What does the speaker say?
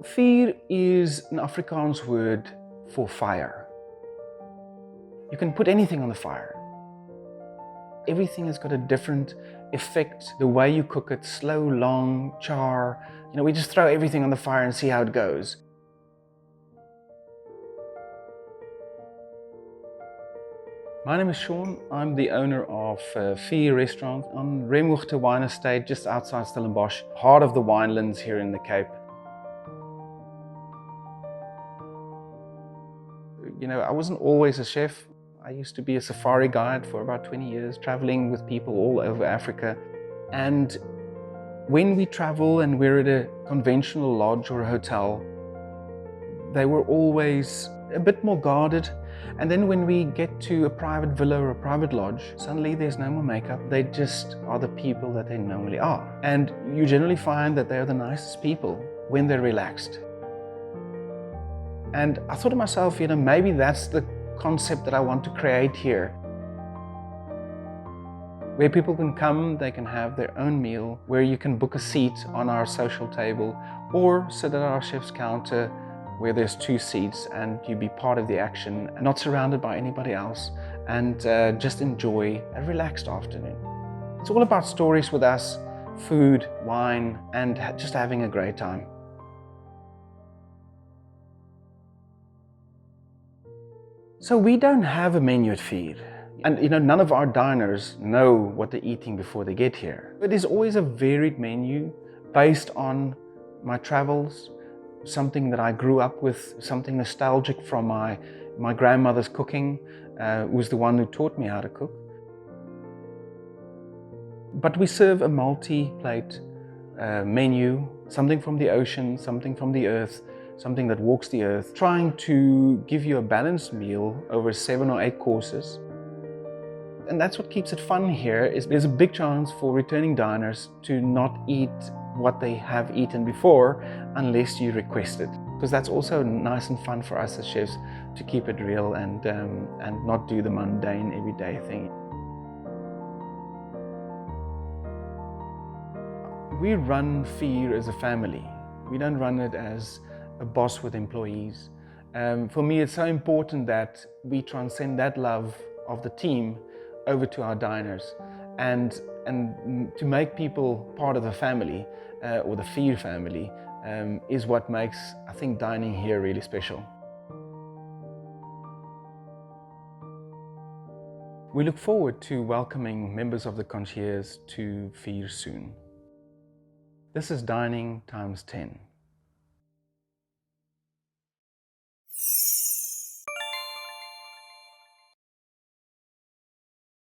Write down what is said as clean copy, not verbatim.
Vuur is an Afrikaans word for fire. You can put anything on the fire. Everything has got a different effect. The way you cook it, slow, long, char. We just throw everything on the fire and see how it goes. My name is Sean. I'm the owner of VUUR Restaurant on VUUR Wine Estate, just outside Stellenbosch, heart of the winelands here in the Cape. I wasn't always a chef. I used to be a safari guide for about 20 years, traveling with people all over Africa. And when we travel and we're at a conventional lodge or a hotel, they were always a bit more guarded. And then when we get to a private villa or a private lodge, suddenly there's no more makeup. They just are the people that they normally are. And you generally find that they're the nicest people when they're relaxed. And I thought to myself, maybe that's the concept that I want to create here. Where people can come, they can have their own meal, where you can book a seat on our social table or sit at our chef's counter where there's 2 seats and you be part of the action, not surrounded by anybody else, and just enjoy a relaxed afternoon. It's all about stories with us, food, wine, and just having a great time. So we don't have a menu at VUUR. And none of our diners know what they're eating before they get here. It is always a varied menu based on my travels, something that I grew up with, something nostalgic from my grandmother's cooking, who was the one who taught me how to cook. But we serve a multi-plate menu, something from the ocean, something from the earth, something that walks the earth, trying to give you a balanced meal over 7 or 8 courses. And that's what keeps it fun here, is there's a big chance for returning diners to not eat what they have eaten before unless you request it. Because that's also nice and fun for us as chefs to keep it real and not do the mundane everyday thing. We run VUUR as a family. We don't run it as a boss with employees. For me, it's so important that we transcend that love of the team over to our diners and to make people part of the family or the VUUR family is what makes, I think, dining here really special. We look forward to welcoming members of the concierge to VUUR soon. This is dining times 10.